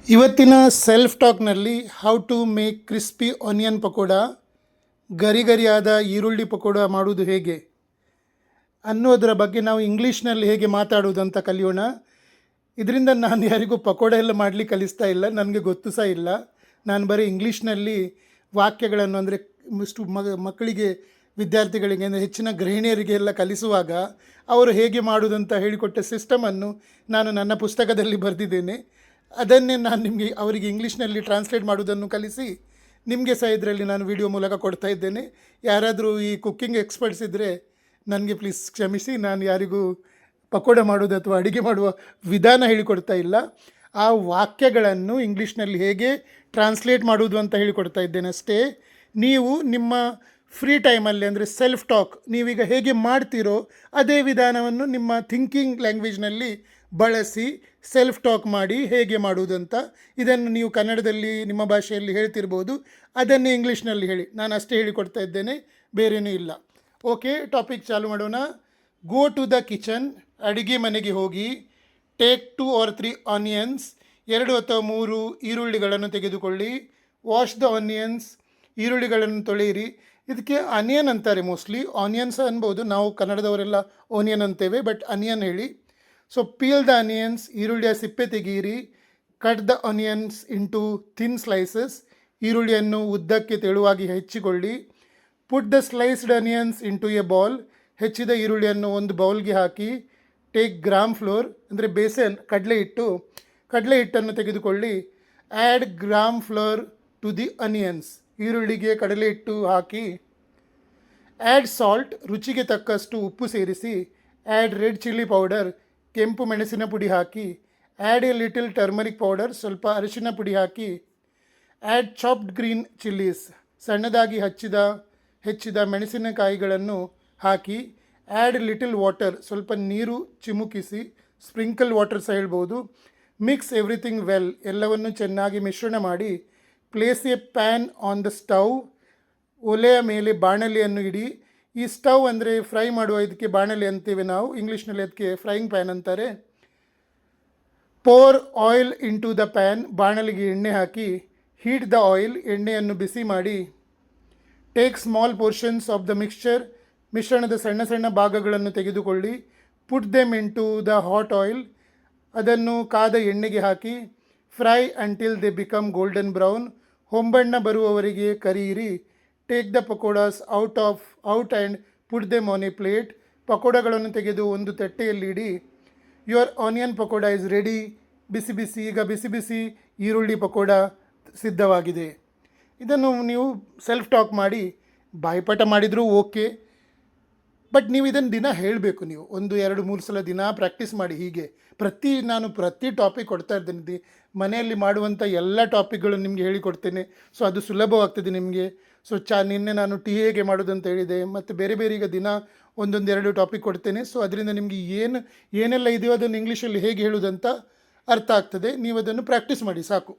ಇವತ್ತಿನ ಸೆಲ್ಫ್ ಟಾಕ್ನಲ್ಲಿ how to make crispy onion pakoda, ಗರಿಗರಿಯಾದ ಈರುಳ್ಳಿ ಪಕೋಡ ಮಾಡುವುದು ಹೇಗೆ ಅನ್ನೋದರ ಬಗ್ಗೆ ನಾವು ಇಂಗ್ಲೀಷ್ನಲ್ಲಿ ಹೇಗೆ ಮಾತಾಡುವುದು ಅಂತ ಕಲಿಯೋಣ. ಇದರಿಂದ ನಾನು ಯಾರಿಗೂ ಪಕೋಡ ಎಲ್ಲ ಮಾಡಲಿಕ್ಕೆ ಕಲಿಸ್ತಾ ಇಲ್ಲ, ನನಗೆ ಗೊತ್ತು ಸಹ ಇಲ್ಲ. ನಾನು ಬರೀ ಇಂಗ್ಲೀಷ್ನಲ್ಲಿ ವಾಕ್ಯಗಳನ್ನು ಅಂದರೆ ಇಷ್ಟು ಮಕ್ಕಳಿಗೆ, ವಿದ್ಯಾರ್ಥಿಗಳಿಗೆ, ಅಂದರೆ ಹೆಚ್ಚಿನ ಗೃಹಿಣಿಯರಿಗೆ ಎಲ್ಲ ಕಲಿಸುವಾಗ ಅವರು ಹೇಗೆ ಮಾಡುವುದಂತ ಹೇಳಿಕೊಟ್ಟ ಸಿಸ್ಟಮನ್ನು ನಾನು ನನ್ನ ಪುಸ್ತಕದಲ್ಲಿ ಬರೆದಿದ್ದೇನೆ. ಅದನ್ನೇ ನಾನು ನಿಮಗೆ ಅವರಿಗೆ ಇಂಗ್ಲೀಷ್ನಲ್ಲಿ ಟ್ರಾನ್ಸ್ಲೇಟ್ ಮಾಡೋದನ್ನು ಕಲಿಸಿ ನಿಮಗೆ ಸಹ ಇದರಲ್ಲಿ ನಾನು ವಿಡಿಯೋ ಮೂಲಕ ಕೊಡ್ತಾ ಇದ್ದೇನೆ. ಯಾರಾದರೂ ಈ ಕುಕ್ಕಿಂಗ್ ಎಕ್ಸ್ಪರ್ಟ್ಸ್ ಇದ್ದರೆ ನನಗೆ ಪ್ಲೀಸ್ ಕ್ಷಮಿಸಿ, ನಾನು ಯಾರಿಗೂ ಪಕೋಡ ಮಾಡೋದು ಅಥವಾ ಅಡುಗೆ ಮಾಡುವ ವಿಧಾನ ಹೇಳಿಕೊಡ್ತಾ ಇಲ್ಲ. ಆ ವಾಕ್ಯಗಳನ್ನು ಇಂಗ್ಲೀಷ್ನಲ್ಲಿ ಹೇಗೆ ಟ್ರಾನ್ಸ್ಲೇಟ್ ಮಾಡುವುದು ಅಂತ ಹೇಳಿಕೊಡ್ತಾ ಇದ್ದೇನೆ ಅಷ್ಟೇ. ನೀವು ನಿಮ್ಮ ಫ್ರೀ ಟೈಮಲ್ಲಿ, ಅಂದರೆ ಸೆಲ್ಫ್ ಟಾಕ್ ನೀವೀಗ ಹೇಗೆ ಮಾಡ್ತೀರೋ ಅದೇ ವಿಧಾನವನ್ನು ನಿಮ್ಮ ಥಿಂಕಿಂಗ್ ಲ್ಯಾಂಗ್ವೇಜ್ನಲ್ಲಿ ಬಳಸಿ ಸೆಲ್ಫ್ ಟಾಕ್ ಮಾಡಿ ಹೇಗೆ ಮಾಡುವುದಂತ. ಇದನ್ನು ನೀವು ಕನ್ನಡದಲ್ಲಿ ನಿಮ್ಮ ಭಾಷೆಯಲ್ಲಿ ಹೇಳ್ತಿರ್ಬೋದು, ಅದನ್ನೇ ಇಂಗ್ಲೀಷ್ನಲ್ಲಿ ಹೇಳಿ. ನಾನು ಅಷ್ಟೇ ಹೇಳಿಕೊಡ್ತಾ ಇದ್ದೇನೆ, ಬೇರೇನೂ ಇಲ್ಲ. ಓಕೆ, ಟಾಪಿಕ್ ಚಾಲು ಮಾಡೋಣ. ಗೋ ಟು ದ ಕಿಚನ್, ಅಡುಗೆ ಮನೆಗೆ ಹೋಗಿ. ಟೇಕ್ 2 or 3 ಆನಿಯನ್ಸ್, 2 ಅಥವಾ 3 ಈರುಳ್ಳಿಗಳನ್ನು ತೆಗೆದುಕೊಳ್ಳಿ. ವಾಶ್ ದ ಆನಿಯನ್ಸ್, ಈರುಳ್ಳಿಗಳನ್ನು ತೊಳೆಯಿರಿ. ಇದಕ್ಕೆ ಅನಿಯನ್ ಅಂತಾರೆ ಮೋಸ್ಟ್ಲಿ, ಆನಿಯನ್ಸ್ ಅನ್ಬೋದು, ನಾವು ಕನ್ನಡದವರೆಲ್ಲ ಓನಿಯನ್ ಅಂತೇವೆ, ಬಟ್ ಅನಿಯನ್ ಹೇಳಿ. ಸೊ ಪೀಲ್ ದ ಅನಿಯನ್ಸ್, ಈರುಳ್ಳಿಯ ಸಿಪ್ಪೆ ತೆಗೆಯಿರಿ. Cut the onions into thin slices, ಈರುಳ್ಳಿಯನ್ನು ಉದ್ದಕ್ಕೆ ತೆಳುವಾಗಿ ಹೆಚ್ಚಿಕೊಳ್ಳಿ. Put the sliced onions into a bowl, ಹೆಚ್ಚಿದ ಈರುಳ್ಳಿಯನ್ನು ಒಂದು ಬೌಲ್ಗೆ ಹಾಕಿ. ಟೇಕ್ ಗ್ರಾಮ್ ಫ್ಲೋರ್, ಅಂದರೆ ಬೇಸನ್, ಕಡಲೆ ಹಿಟ್ಟನ್ನು ತೆಗೆದುಕೊಳ್ಳಿ. Add gram flour to the onions, ಈರುಳ್ಳಿಗೆ ಕಡಲೆ ಹಿಟ್ಟು ಹಾಕಿ. ಆ್ಯಡ್ ಸಾಲ್ಟ್, ರುಚಿಗೆ ತಕ್ಕಷ್ಟು ಉಪ್ಪು ಸೇರಿಸಿ. ಆ್ಯಡ್ ರೆಡ್ ಚಿಲ್ಲಿ ಪೌಡರ್, ಕೆಂಪು ಮೆಣಸಿನ ಪುಡಿ ಹಾಕಿ. Add a little turmeric powder, ಸ್ವಲ್ಪ ಅರಿಶಿನ ಪುಡಿ ಹಾಕಿ. ಆ್ಯಡ್ ಚಾಪ್ಡ್ ಗ್ರೀನ್ ಚಿಲ್ಲೀಸ್, ಸಣ್ಣದಾಗಿ ಹೆಚ್ಚಿದ ಮೆಣಸಿನಕಾಯಿಗಳನ್ನು ಹಾಕಿ. ಆ್ಯಡ್ ಲಿಟಲ್ ವಾಟರ್, ಸ್ವಲ್ಪ ನೀರು ಚಿಮುಕಿಸಿ, ಸ್ಪ್ರಿಂಕಲ್ ವಾಟರ್ ಸಹ ಹೇಳ್ಬೋದು. ಮಿಕ್ಸ್ ಎವ್ರಿಥಿಂಗ್ ವೆಲ್, ಎಲ್ಲವನ್ನು ಚೆನ್ನಾಗಿ ಮಿಶ್ರಣ ಮಾಡಿ. Place A PAN on the stove, ಒಲೆಯ ಮೇಲೆ ಬಾಣಲೆಯನ್ನು ಇಡಿ. ಈ ಸ್ಟವ್ ಅಂದರೆ ಫ್ರೈ ಮಾಡುವ ಇದಕ್ಕೆ ಬಾಣಲೆ ಅಂತೀವಿ ನಾವು, ಇಂಗ್ಲೀಷ್ನಲ್ಲಿ ಅದಕ್ಕೆ ಫ್ರೈಯಿಂಗ್ ಪ್ಯಾನ್ ಅಂತಾರೆ. Pour oil into the pan, ಬಾಣಲಿಗೆ ಎಣ್ಣೆ ಹಾಕಿ. ಹೀಟ್ ದ ಆಯಿಲ್, ಎಣ್ಣೆಯನ್ನು ಬಿಸಿ ಮಾಡಿ. Take small portions of the mixture, ಮಿಶ್ರಣದ ಸಣ್ಣ ಸಣ್ಣ ಭಾಗಗಳನ್ನು ತೆಗೆದುಕೊಳ್ಳಿ. Put them into the hot oil, ಅದನ್ನು ಕಾದ ಎಣ್ಣೆಗೆ ಹಾಕಿ. Fry until they become golden brown, ಹೊಂಬಣ್ಣ ಬರುವವರೆಗೆ ಕರಿಯಿರಿ. Take the pakodas out and put them on a plate, ಪಕೋಡಗಳನ್ನು ತೆಗೆದು ಒಂದು ತಟ್ಟೆಯಲ್ಲಿಡಿ. Your onion pakoda is ready. ಈಗ ಬಿಸಿ ಈರುಳ್ಳಿ ಪಕೋಡ ಸಿದ್ಧವಾಗಿದೆ. ಇದನ್ನು ನೀವು ಸೆಲ್ಫ್ ಟಾಕ್ ಮಾಡಿ ಬಾಯಿಪಾಠ ಮಾಡಿದರೂ ಓಕೆ, ಬಟ್ ನೀವು ಇದನ್ನು ದಿನ ಹೇಳಬೇಕು. ನೀವು 1, 2, 3 ಸಲ ದಿನ ಪ್ರಾಕ್ಟೀಸ್ ಮಾಡಿ. ಹೀಗೆ ನಾನು ಪ್ರತಿ ಟಾಪಿಕ್ ಕೊಡ್ತಾ ಇದ್ದೇನೆ. ಮನೆಯಲ್ಲಿ ಮಾಡುವಂಥ ಎಲ್ಲ ಟಾಪಿಕ್ಗಳು ನಿಮಗೆ ಹೇಳಿಕೊಡ್ತೇನೆ. ಸೊ ಅದು ಸುಲಭವಾಗ್ತದೆ ನಿಮಗೆ. ಸೊ ನಿನ್ನೆ ನಾನು ಟೀ ಹೇಗೆ ಮಾಡೋದು ಅಂತ ಹೇಳಿದೆ, ಮತ್ತು ಬೇರೆ ಈಗ ದಿನ 1, 2 ಟಾಪಿಕ್ ಕೊಡ್ತೇನೆ. ಸೊ ಅದರಿಂದ ನಿಮಗೆ ಏನೆಲ್ಲ ಇದೆಯೋ ಅದನ್ನು ಇಂಗ್ಲೀಷಲ್ಲಿ ಹೇಗೆ ಹೇಳೋದಂತ ಅರ್ಥ ಆಗ್ತದೆ. ನೀವು ಅದನ್ನು ಪ್ರಾಕ್ಟೀಸ್ ಮಾಡಿ ಸಾಕು.